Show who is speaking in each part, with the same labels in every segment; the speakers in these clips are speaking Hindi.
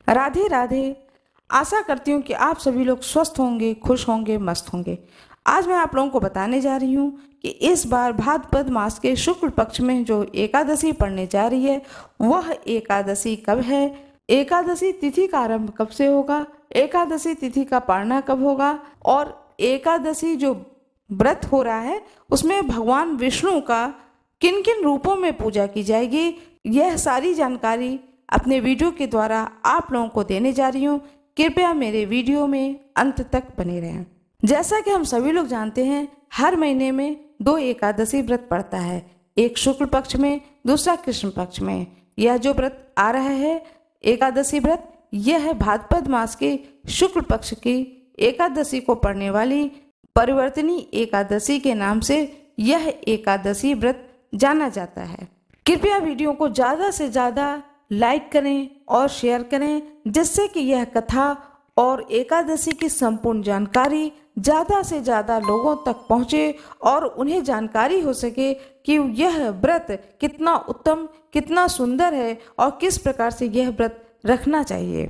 Speaker 1: राधे राधे। आशा करती हूँ कि आप सभी लोग स्वस्थ होंगे, खुश होंगे, मस्त होंगे। आज मैं आप लोगों को बताने जा रही हूँ कि इस बार भाद्रपद मास के शुक्ल पक्ष में जो एकादशी पड़ने जा रही है वह एकादशी कब है, एकादशी तिथि का आरंभ कब से होगा, एकादशी तिथि का पारना कब होगा और एकादशी जो व्रत हो रहा है उसमें भगवान विष्णु का किन किन रूपों में पूजा की जाएगी, यह सारी जानकारी अपने वीडियो के द्वारा आप लोगों को देने जा रही हूँ। कृपया मेरे वीडियो में अंत तक बने रहें। जैसा कि हम सभी लोग जानते हैं, हर महीने में 2 एकादशी व्रत पड़ता है, एक शुक्ल पक्ष में, दूसरा कृष्ण पक्ष में। यह जो व्रत आ रहा है एकादशी व्रत, यह है भाद्रपद मास के शुक्ल पक्ष की एकादशी को पड़ने वाली परिवर्तनी एकादशी के नाम से यह एकादशी व्रत जाना जाता है। कृपया वीडियो को ज़्यादा से ज़्यादा लाइक करें और शेयर करें, जिससे कि यह कथा और एकादशी की संपूर्ण जानकारी ज़्यादा से ज़्यादा लोगों तक पहुँचे और उन्हें जानकारी हो सके कि यह व्रत कितना उत्तम, कितना सुंदर है और किस प्रकार से यह व्रत रखना चाहिए।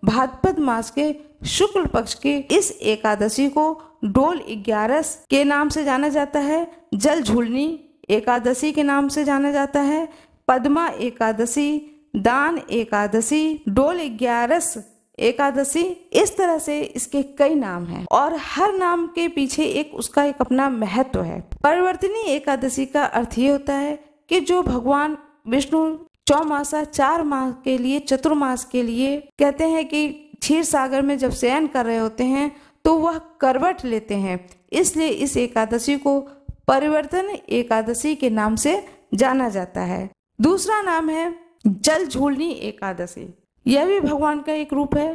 Speaker 1: भाद्रपद मास के शुक्ल पक्ष की इस एकादशी को डोल 11 के नाम से जाना जाता है, जल झूलनी एकादशी के नाम से जाना जाता है, पद्मा एकादशी, दान एकादशी, डोल 11 एकादशी, इस तरह से इसके कई नाम हैं और हर नाम के पीछे उसका एक अपना महत्व है। परिवर्तनी एकादशी का अर्थ ये होता है कि जो भगवान विष्णु चौमासा 4 माह के लिए, चतुर्मास के लिए कहते हैं कि क्षीर सागर में जब शयन कर रहे होते हैं तो वह करवट लेते हैं, इसलिए इस एकादशी को परिवर्तन एकादशी के नाम से जाना जाता है। दूसरा नाम है जल झूलनी एकादशी। यह भी भगवान का एक रूप है।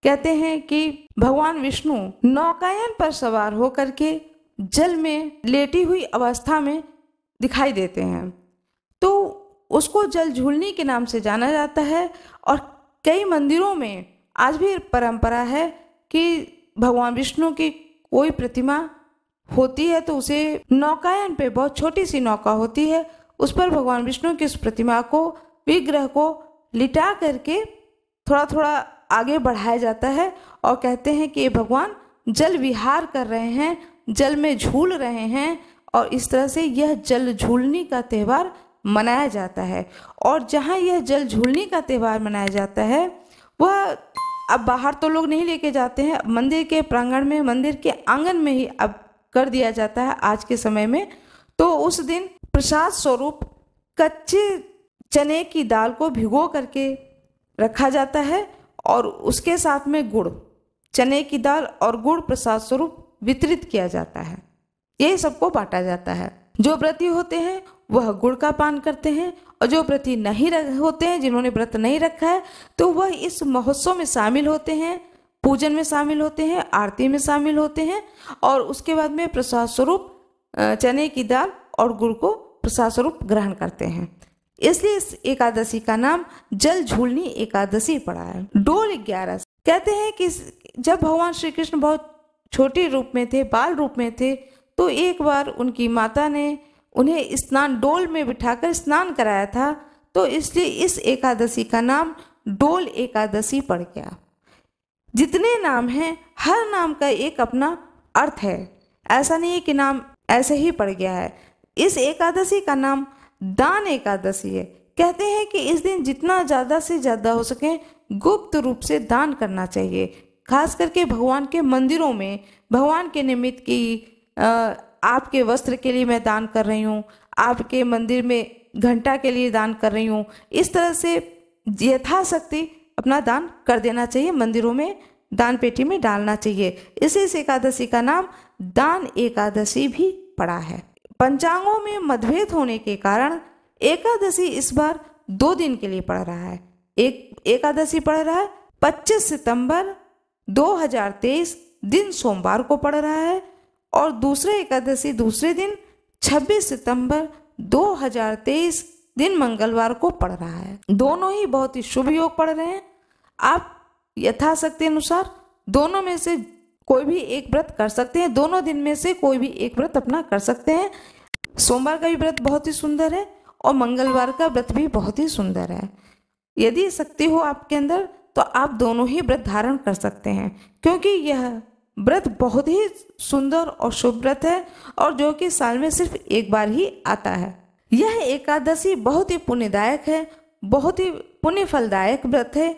Speaker 1: कहते हैं कि भगवान विष्णु नौकायन पर सवार होकर के जल में लेटी हुई अवस्था में दिखाई देते हैं, तो उसको जल झूलनी के नाम से जाना जाता है। और कई मंदिरों में आज भी परंपरा है कि भगवान विष्णु की कोई प्रतिमा होती है तो उसे नौकायन पे, बहुत छोटी सी नौका होती है, उस पर भगवान विष्णु की उस प्रतिमा को, विग्रह को लिटा करके थोड़ा थोड़ा आगे बढ़ाया जाता है और कहते हैं कि ये भगवान जल विहार कर रहे हैं, जल में झूल रहे हैं और इस तरह से यह जल झूलनी का त्यौहार मनाया जाता है। और जहाँ यह जल झूलनी का त्यौहार मनाया जाता है वह अब बाहर तो लोग नहीं लेके जाते हैं, मंदिर के प्रांगण में, मंदिर के आंगन में ही अब कर दिया जाता है आज के समय में। तो उस दिन प्रसाद स्वरूप कच्चे चने की दाल को भिगो करके रखा जाता है और उसके साथ में गुड़, चने की दाल और गुड़ प्रसाद स्वरूप वितरित किया जाता है, यही सबको बांटा जाता है। जो व्रती होते हैं वह गुड़ का पान करते हैं और जो व्रती नहीं होते हैं, जिन्होंने व्रत नहीं रखा है, तो वह इस महोत्सव में शामिल होते हैं, पूजन में शामिल होते हैं, आरती में शामिल होते हैं और उसके बाद में प्रसाद स्वरूप चने की दाल और गुड़ को प्रसाद स्वरूप ग्रहण करते हैं। इसलिए इस एकादशी का नाम जल झूलनी एकादशी पड़ा है। डोल 11 कहते हैं कि जब भगवान श्री कृष्ण बहुत छोटे रूप में थे, बाल रूप में थे, तो एक बार उनकी माता ने उन्हें स्नान, डोल में बिठाकर स्नान कराया था, तो इसलिए इस एकादशी का नाम डोल एकादशी पड़ गया। जितने नाम हैं, हर नाम का एक अपना अर्थ है, ऐसा नहीं है कि नाम ऐसे ही पड़ गया है। इस एकादशी का नाम दान एकादशी है। कहते हैं कि इस दिन जितना ज़्यादा से ज़्यादा हो सके गुप्त रूप से दान करना चाहिए, खास करके भगवान के मंदिरों में, भगवान के निमित्त की आपके वस्त्र के लिए मैं दान कर रही हूँ, आपके मंदिर में घंटा के लिए दान कर रही हूँ, इस तरह से यथाशक्ति अपना दान कर देना चाहिए, मंदिरों में दान पेटी में डालना चाहिए। इस एकादशी का नाम दान एकादशी भी पड़ा है। पंचांगों में मतभेद होने के कारण एकादशी इस बार 2 दिन के लिए पड़ रहा है। एक एकादशी पड़ रहा है 25 सितंबर 2023 दिन सोमवार को पड़ रहा है और दूसरा एकादशी दूसरे दिन 26 सितंबर 2023 दिन मंगलवार को पड़ रहा है। दोनों ही बहुत ही शुभ योग पड़ रहे हैं। आप यथाशक्ति अनुसार दोनों में से कोई भी एक व्रत कर सकते हैं, दोनों दिन में से कोई भी एक व्रत अपना कर सकते हैं। सोमवार का भी व्रत बहुत ही सुंदर है और मंगलवार का व्रत भी बहुत ही सुंदर है। यदि शक्ति हो आपके अंदर तो आप दोनों ही व्रत धारण कर सकते हैं, क्योंकि यह व्रत बहुत ही सुंदर और शुभ व्रत है और जो कि साल में सिर्फ एक बार ही आता है। यह एकादशी बहुत ही पुण्यदायक है, बहुत ही पुण्य फलदायक व्रत है।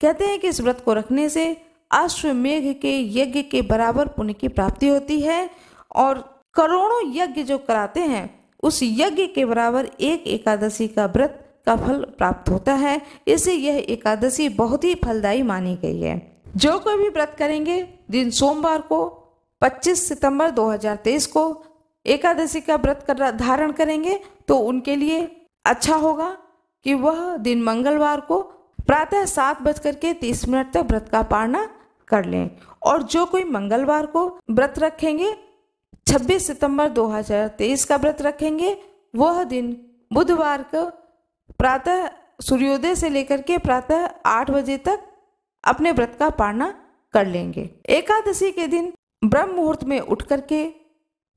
Speaker 1: कहते हैं कि इस व्रत को रखने से अश्वमेघ के यज्ञ के बराबर पुण्य की प्राप्ति होती है और करोड़ों यज्ञ जो कराते हैं उस यज्ञ के बराबर एक एकादशी का व्रत का फल प्राप्त होता है। इससे यह एकादशी बहुत ही फलदायी मानी गई है। जो कोई भी व्रत करेंगे दिन सोमवार को 25 सितंबर 2023 को एकादशी का व्रत धारण करेंगे तो उनके लिए अच्छा होगा कि वह दिन मंगलवार को प्रातः 7:30 तक व्रत का पारणा कर लें। और जो कोई मंगलवार को व्रत रखेंगे 26 सितंबर 2023 का व्रत रखेंगे, वह दिन बुधवार को प्रातः सूर्योदय से लेकर के प्रातः 8 बजे तक अपने व्रत का पारणा कर लेंगे। एकादशी के दिन ब्रह्म मुहूर्त में उठ करके,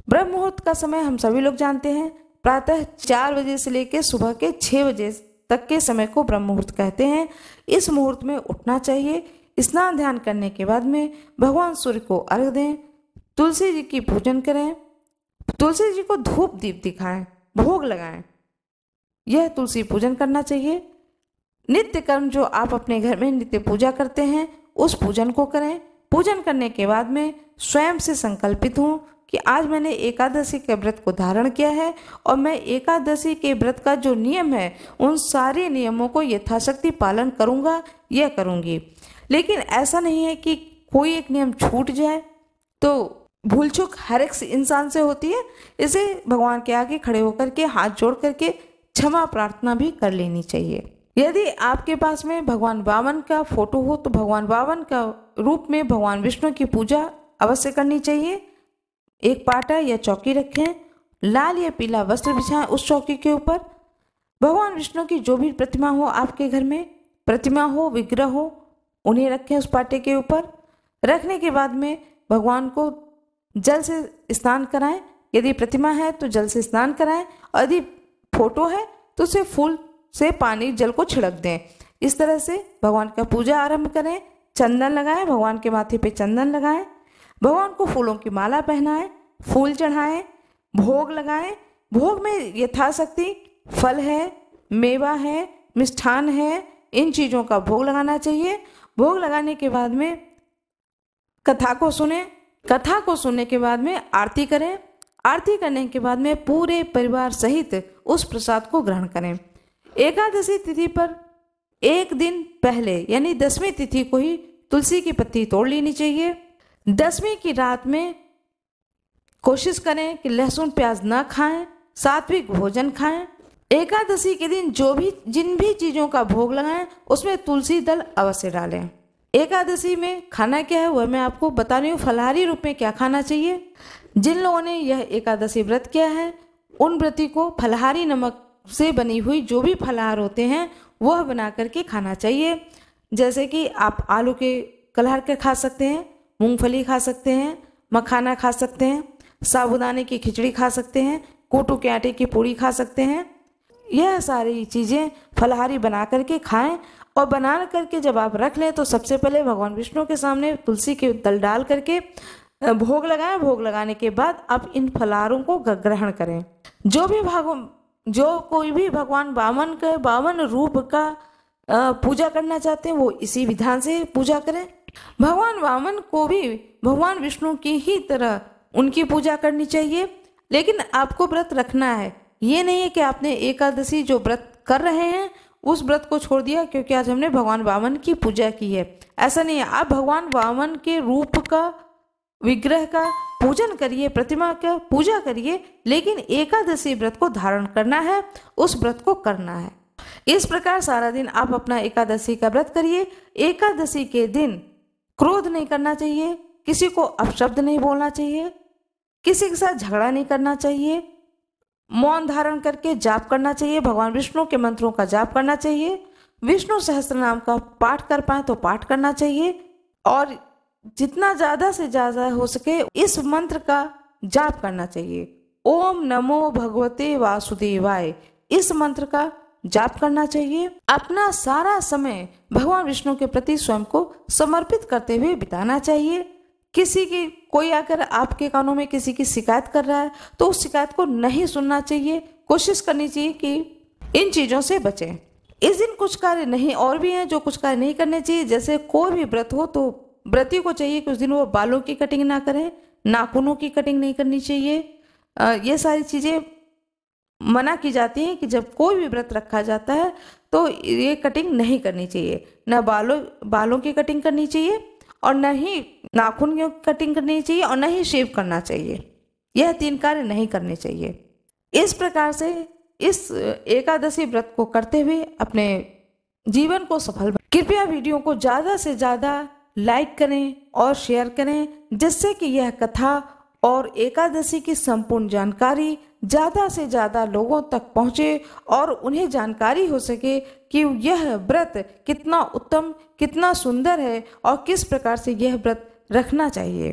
Speaker 1: ब्रह्म मुहूर्त का समय हम सभी लोग जानते हैं, प्रातः 4 बजे से लेकर सुबह के 6 बजे तक के समय को ब्रह्म मुहूर्त कहते हैं। इस मुहूर्त में उठना चाहिए। स्नान ध्यान करने के बाद में भगवान सूर्य को अर्घ दें, तुलसी जी की पूजन करें, तुलसी जी को धूप दीप दिखाएं, भोग लगाएं। यह तुलसी पूजन करना चाहिए। नित्य कर्म जो आप अपने घर में नित्य पूजा करते हैं उस पूजन को करें। पूजन करने के बाद में स्वयं से संकल्पित हूँ कि आज मैंने एकादशी के व्रत को धारण किया है और मैं एकादशी के व्रत का जो नियम है उन सारे नियमों को यथाशक्ति पालन करूँगा या करूँगी। लेकिन ऐसा नहीं है कि कोई एक नियम छूट जाए, तो भूल चूक हर एक इंसान से होती है। इसे भगवान के आगे खड़े होकर के हाथ जोड़ करके क्षमा प्रार्थना भी कर लेनी चाहिए। यदि आपके पास में भगवान वामन का फोटो हो तो भगवान वामन का रूप में भगवान विष्णु की पूजा अवश्य करनी चाहिए। एक पाटा या चौकी रखें, लाल या पीला वस्त्र बिछाएं उस चौकी के ऊपर। भगवान विष्णु की जो भी प्रतिमा हो आपके घर में, प्रतिमा हो विग्रह हो, उन्हें रखें उस पाटे के ऊपर। रखने के बाद में भगवान को जल से स्नान कराएं। यदि प्रतिमा है तो जल से स्नान कराएं और यदि फोटो है तो उसे फूल से पानी जल को छिड़क दें। इस तरह से भगवान का पूजा आरंभ करें। चंदन लगाएं, भगवान के माथे पे चंदन लगाएं, भगवान को फूलों की माला पहनाएं, फूल चढ़ाएं, भोग लगाएं। भोग में यथाशक्ति फल है, मेवा है, मिष्ठान है, इन चीज़ों का भोग लगाना चाहिए। भोग लगाने के बाद में कथा को सुने। कथा को सुनने के बाद में आरती करें। आरती करने के बाद में पूरे परिवार सहित उस प्रसाद को ग्रहण करें। एकादशी तिथि पर एक दिन पहले यानी 10वीं तिथि को ही तुलसी की पत्ती तोड़ लेनी चाहिए। 10वीं की रात में कोशिश करें कि लहसुन प्याज न खाएं, सात्विक भोजन खाएं। एकादशी के दिन जिन भी चीज़ों का भोग लगाएं उसमें तुलसी दल अवश्य डालें। एकादशी में खाना क्या है वह मैं आपको बता रही हूँ। फलाहारी रूप में क्या खाना चाहिए। जिन लोगों ने यह एकादशी व्रत किया है उन व्रती को फलाहारी नमक से बनी हुई जो भी फलाहार होते हैं वह बना करके खाना चाहिए। जैसे कि आप आलू के कलहर के खा सकते हैं, मूंगफली खा सकते हैं, मखाना खा सकते हैं, साबूदाने की खिचड़ी खा सकते हैं, कोटू के आटे की पूड़ी खा सकते हैं। यह सारी चीज़ें फलाहारी बना करके खाएं और बना करके जब आप रख लें तो सबसे पहले भगवान विष्णु के सामने तुलसी के दल डाल करके भोग लगाएं। भोग लगाने के बाद आप इन फलाहारों को ग्रहण करें। जो कोई भी भगवान वामन रूप का पूजा करना चाहते हैं वो इसी विधान से पूजा करें। भगवान वामन को भी भगवान विष्णु की ही तरह उनकी पूजा करनी चाहिए। लेकिन आपको व्रत रखना है, ये नहीं है कि आपने एकादशी जो व्रत कर रहे हैं उस व्रत को छोड़ दिया क्योंकि आज हमने भगवान वामन की पूजा की है। ऐसा नहीं है। आप भगवान वामन के रूप का, विग्रह का पूजन करिए, प्रतिमा का पूजा करिए, लेकिन एकादशी व्रत को धारण करना है, उस व्रत को करना है। इस प्रकार सारा दिन आप अपना एकादशी का व्रत करिए। एकादशी के दिन क्रोध नहीं करना चाहिए, किसी को अपशब्द नहीं बोलना चाहिए, किसी के साथ झगड़ा नहीं करना चाहिए, मौन धारण करके जाप करना चाहिए, भगवान विष्णु के मंत्रों का जाप करना चाहिए, विष्णु सहस्त्र नाम का पाठ कर पाए तो पाठ करना चाहिए और जितना ज़्यादा से ज़्यादा हो सके इस मंत्र का जाप करना चाहिए। ओम नमो भगवते वासुदेवाय, इस मंत्र का जाप करना चाहिए। अपना सारा समय भगवान विष्णु के प्रति स्वयं को समर्पित करते हुए बिताना चाहिए। किसी की कोई आकर आपके कानों में किसी की शिकायत कर रहा है तो उस शिकायत को नहीं सुनना चाहिए। कोशिश करनी चाहिए कि इन चीज़ों से बचें। इस दिन कुछ कार्य नहीं और भी हैं जो कुछ कार्य नहीं करने चाहिए। जैसे कोई भी व्रत हो तो व्रती को चाहिए कि उस दिन वो बालों की कटिंग ना करें, नाखूनों की कटिंग नहीं करनी चाहिए। ये सारी चीज़ें मना की जाती हैं कि जब कोई भी व्रत रखा जाता है तो ये कटिंग नहीं करनी चाहिए। न बालों की कटिंग करनी चाहिए और न ही नाखून की कटिंग करनी चाहिए और न ही शेव करना चाहिए। यह 3 कार्य नहीं करने चाहिए। इस प्रकार से इस एकादशी व्रत को करते हुए अपने जीवन को सफल बनाएं। कृपया वीडियो को ज़्यादा से ज़्यादा लाइक करें और शेयर करें, जिससे कि यह कथा और एकादशी की संपूर्ण जानकारी ज़्यादा से ज़्यादा लोगों तक पहुँचे और उन्हें जानकारी हो सके कि यह व्रत कितना उत्तम, कितना सुंदर है और किस प्रकार से यह व्रत रखना चाहिए।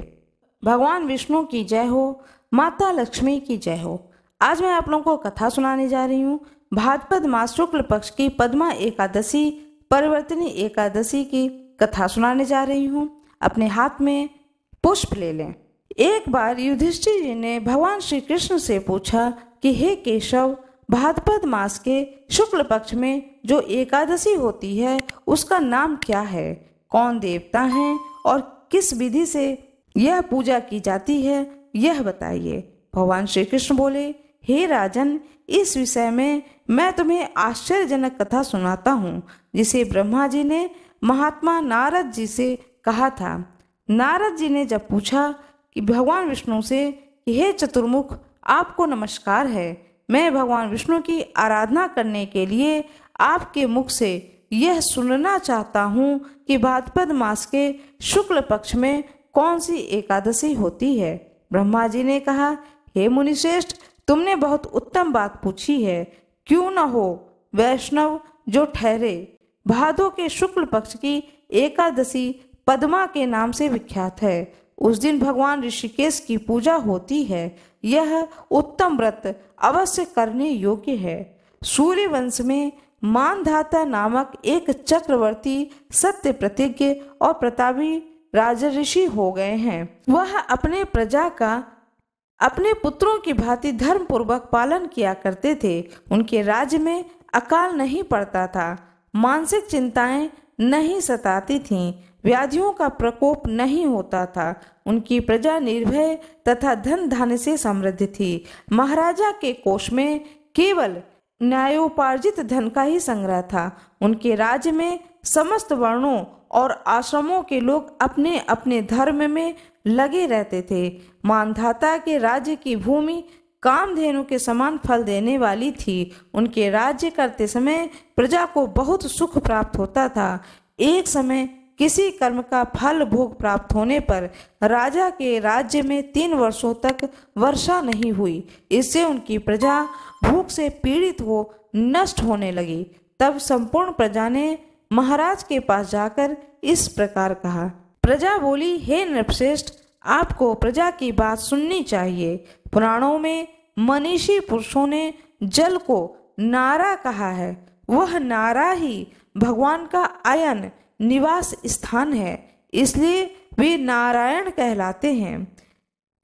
Speaker 1: भगवान विष्णु की जय हो, माता लक्ष्मी की जय हो। आज मैं आप लोगों को कथा सुनाने जा रही हूँ। भाद्रपद मास शुक्ल पक्ष की पद्मा एकादशी परिवर्तनी एकादशी की कथा सुनाने जा रही हूँ। अपने हाथ में पुष्प ले लें। एक बार युधिष्ठिर जी ने भगवान श्री कृष्ण से पूछा कि हे केशव, भाद्रपद मास के शुक्ल पक्ष में जो एकादशी होती है उसका नाम क्या है, कौन देवता हैं और किस विधि से यह पूजा की जाती है, यह बताइए। भगवान श्री कृष्ण बोले, हे राजन, इस विषय में मैं तुम्हें आश्चर्यजनक कथा सुनाता हूँ, जिसे ब्रह्मा जी ने महात्मा नारद जी से कहा था। नारद जी ने जब पूछा कि भगवान विष्णु से कि हे चतुर्मुख, आपको नमस्कार है, मैं भगवान विष्णु की आराधना करने के लिए आपके मुख से यह सुनना चाहता हूँ कि भाद्रपद मास के शुक्ल पक्ष में कौन सी एकादशी होती है। ब्रह्मा जी ने कहा, हे मुनिश्रेष्ठ, तुमने बहुत उत्तम बात पूछी है। क्यों न हो वैष्णव जो ठहरे। भादो के शुक्ल पक्ष की एकादशी पद्मा के नाम से विख्यात है। उस दिन भगवान ऋषिकेश की पूजा होती है। यह उत्तम व्रत अवश्य करने योग्य है। सूर्य वंश में मानधाता नामक एक चक्रवर्ती सत्य प्रतिज्ञ और प्रतापी राजऋषि हो गए हैं। वह अपने प्रजा का अपने पुत्रों की भांति धर्म पूर्वक पालन किया करते थे। उनके राज्य में अकाल नहीं पड़ता था, मानसिक चिंताएं नहीं सताती थीं, व्याधियों का प्रकोप नहीं होता था। उनकी प्रजा निर्भय तथा धन धान्य से समृद्ध थी। महाराजा के कोष में केवल न्यायोपार्जित धन का ही संग्रह था। उनके राज्य में समस्त वर्णों और आश्रमों के लोग अपने अपने धर्म में लगे रहते थे। मानधाता के राज्य की भूमि कामधेनु के समान फल देने वाली थी। उनके राज्य करते समय प्रजा को बहुत सुख प्राप्त होता था। एक समय किसी कर्म का फल भोग प्राप्त होने पर राजा के राज्य में 3 वर्षों तक वर्षा नहीं हुई। इससे उनकी प्रजा भूख से पीड़ित हो नष्ट होने लगी। तब संपूर्ण प्रजा ने महाराज के पास जाकर इस प्रकार कहा। प्रजा बोली, हे नृपश्रेष्ठ, आपको प्रजा की बात सुननी चाहिए। पुराणों में मनीषी पुरुषों ने जल को नारा कहा है। वह नारा ही भगवान का आयन निवास स्थान है, इसलिए वे नारायण कहलाते हैं।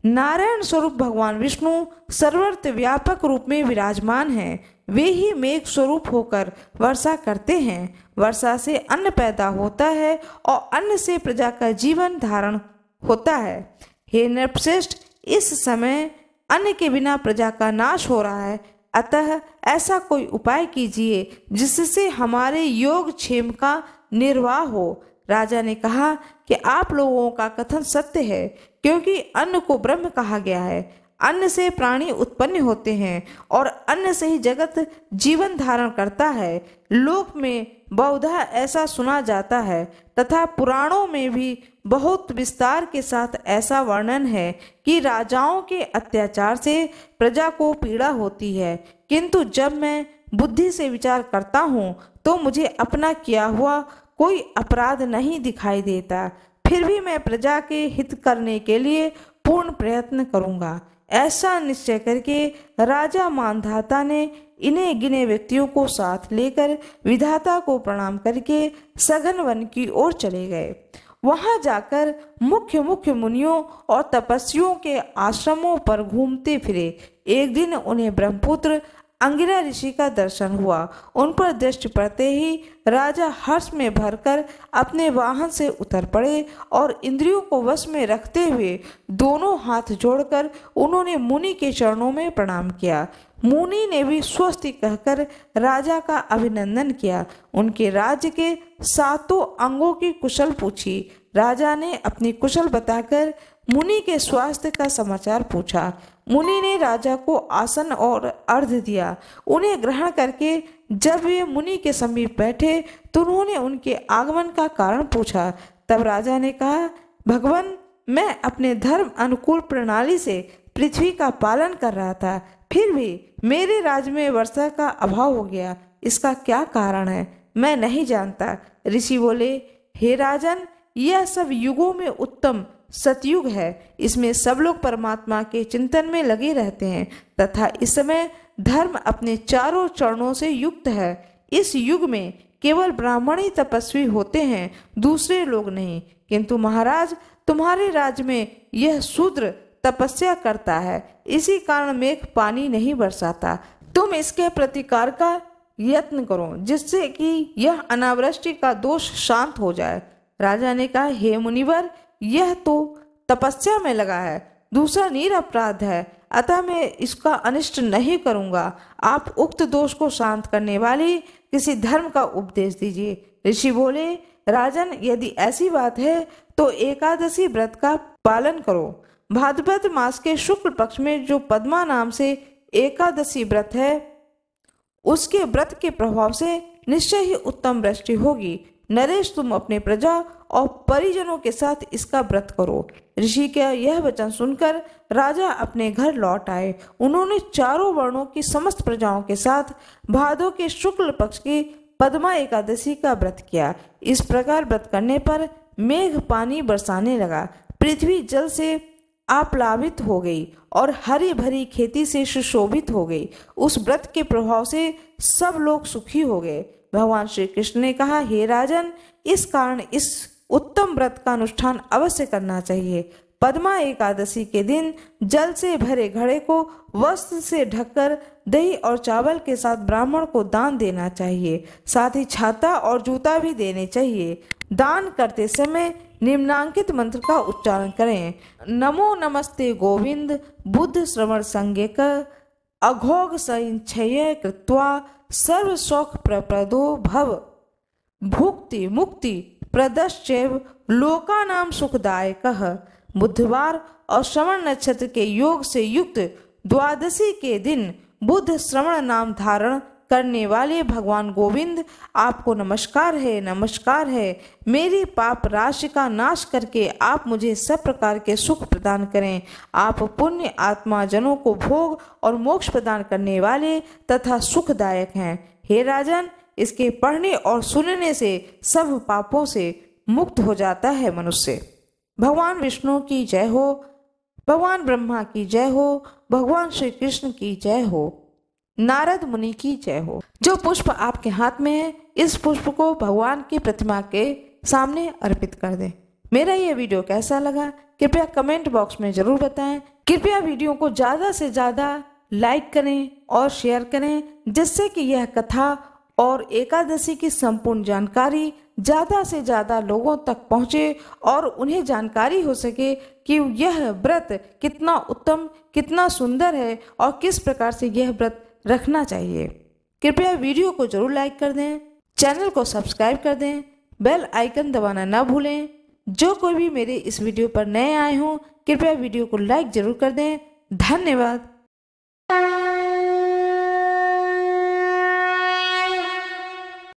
Speaker 1: नारायण स्वरूप भगवान विष्णु सर्वत्र व्यापक रूप में विराजमान हैं। वे ही मेघ स्वरूप होकर वर्षा करते हैं। वर्षा से अन्न पैदा होता है और अन्न से प्रजा का जीवन धारण होता है। हे नृपश्रेष्ठ, इस समय अन्न के बिना प्रजा का नाश हो रहा है, अतः ऐसा कोई उपाय कीजिए जिससे हमारे योग क्षेम का निर्वाह हो। राजा ने कहा कि आप लोगों का कथन सत्य है, क्योंकि अन्न को ब्रह्म कहा गया है। अन्न से प्राणी उत्पन्न होते हैं और अन्न से ही जगत जीवन धारण करता है। लोक में बहुधा ऐसा सुना जाता है तथा पुराणों में भी बहुत विस्तार के साथ ऐसा वर्णन है कि राजाओं के अत्याचार से प्रजा को पीड़ा होती है, किंतु जब मैं बुद्धि से विचार करता हूँ तो मुझे अपना किया हुआ कोई अपराध नहीं दिखाई देता। फिर भी मैं प्रजा के हित करने के लिए पूर्ण प्रयत्न करूँगा। ऐसा निश्चय करके राजा मानधाता ने इन्हें गिने व्यक्तियों को साथ लेकर विधाता को प्रणाम करके सघन वन की ओर चले गए। वहां जाकर मुख्य मुख्य मुनियों और तपस्वियों के आश्रमों पर घूमते फिरे। एक दिन उन्हें ब्रह्मपुत्र अंगिरा ऋषि का दर्शन हुआ। उन पर दृष्टि पड़ते ही राजा हर्ष में भरकर अपने वाहन से उतर पड़े और इंद्रियों को वश में रखते हुए दोनों हाथ जोड़कर उन्होंने मुनि के चरणों में प्रणाम किया। मुनि ने भी स्वस्ति कहकर राजा का अभिनंदन किया। उनके राज्य के 7 अंगों की कुशल पूछी। राजा ने अपनी कुशल बताकर मुनि के स्वास्थ्य का समाचार पूछा। मुनि ने राजा को आसन और अर्घ्य दिया। उन्हें ग्रहण करके जब वे मुनि के समीप बैठे तो उन्होंने उनके आगमन का कारण पूछा। तब राजा ने कहा, भगवान, मैं अपने धर्म अनुकूल प्रणाली से पृथ्वी का पालन कर रहा था, फिर भी मेरे राज्य में वर्षा का अभाव हो गया। इसका क्या कारण है, मैं नहीं जानता। ऋषि बोले, हे राजन, यह सब युगों में उत्तम सतयुग है। इसमें सब लोग परमात्मा के चिंतन में लगे रहते हैं तथा इस समय धर्म अपने चारों चरणों से युक्त है। इस युग में केवल ब्राह्मण ही तपस्वी होते हैं, दूसरे लोग नहीं। किंतु महाराज, तुम्हारे राज्य में यह शूद्र तपस्या करता है, इसी कारण मेघ पानी नहीं बरसाता। तुम इसके प्रतिकार का यत्न करो जिससे कि यह अनावृष्टि का दोष शांत हो जाए। राजा ने कहा, हे मुनिवर, यह तो तपस्या में लगा है, दूसरा निरपराध है, अतः मैं इसका अनिष्ट नहीं करूंगा। आप उक्त दोष को शांत करने वाले किसी धर्म का उपदेश दीजिए। ऋषि बोले, राजन, यदि ऐसी बात है तो एकादशी व्रत का पालन करो। भाद्रपद मास के शुक्ल पक्ष में जो पद्मा नाम से एकादशी व्रत है, उसके व्रत के प्रभाव से निश्चय ही उत्तम वृष्टि होगी। नरेश, तुम अपने प्रजा और परिजनों के साथ इसका व्रत करो। ऋषि का यह वचन सुनकर राजा अपने घर लौट आए। उन्होंने चारों वर्णों की समस्त प्रजाओं के साथ भादो के शुक्ल पक्ष की पद्मा एकादशी का व्रत किया। इस प्रकार व्रत करने पर मेघ पानी बरसाने लगा, पृथ्वी जल से आप्लावित हो गई और हरी भरी खेती से सुशोभित हो गई। उस व्रत के प्रभाव से सब लोग सुखी हो गए। भगवान श्री कृष्ण ने कहा, हे राजन, इस कारण इस उत्तम व्रत का अनुष्ठान अवश्य करना चाहिए। पद्मा एकादशी के दिन जल से भरे घड़े को वस्त्र से ढककर दही और चावल के साथ ब्राह्मण को दान देना चाहिए। साथ ही छाता और जूता भी देने चाहिए। दान करते समय निम्नांकित मंत्र का उच्चारण करें। नमो नमस्ते गोविंद बुद्ध श्रवण संज्ञक अघोघ संचय कृत्वा सर्व शौक प्रप्रदो भव भुक्ति मुक्ति प्रदश्चैव लोकानाम सुखदायकः। बुधवार और श्रवण नक्षत्र के योग से युक्त द्वादशी के दिन बुद्ध श्रवण नाम धारण करने वाले भगवान गोविंद, आपको नमस्कार है, नमस्कार है। मेरी पाप राशि का नाश करके आप मुझे सब प्रकार के सुख प्रदान करें। आप पुण्य आत्मा जनों को भोग और मोक्ष प्रदान करने वाले तथा सुखदायक हैं। हे राजन, इसके पढ़ने और सुनने से सब पापों से मुक्त हो जाता है मनुष्य। भगवान विष्णु की जय हो, भगवान ब्रह्मा की जय हो, भगवान श्री कृष्ण की जय हो, नारद मुनि की जय हो। जो पुष्प आपके हाथ में है, इस पुष्प को भगवान की प्रतिमा के सामने अर्पित कर दें। मेरा ये वीडियो कैसा लगा कृपया कमेंट बॉक्स में जरूर बताएं। कृपया वीडियो को ज़्यादा से ज़्यादा लाइक करें और शेयर करें, जिससे कि यह कथा और एकादशी की संपूर्ण जानकारी ज़्यादा से ज़्यादा लोगों तक पहुँचे और उन्हें जानकारी हो सके कि यह व्रत कितना उत्तम, कितना सुंदर है और किस प्रकार से यह व्रत रखना चाहिए। कृपया वीडियो को जरूर लाइक कर दें, चैनल को सब्सक्राइब कर दें, बेल आइकन दबाना ना भूलें। जो कोई भी मेरे इस वीडियो पर नए आए हों, कृपया वीडियो को लाइक जरूर कर दें। धन्यवाद।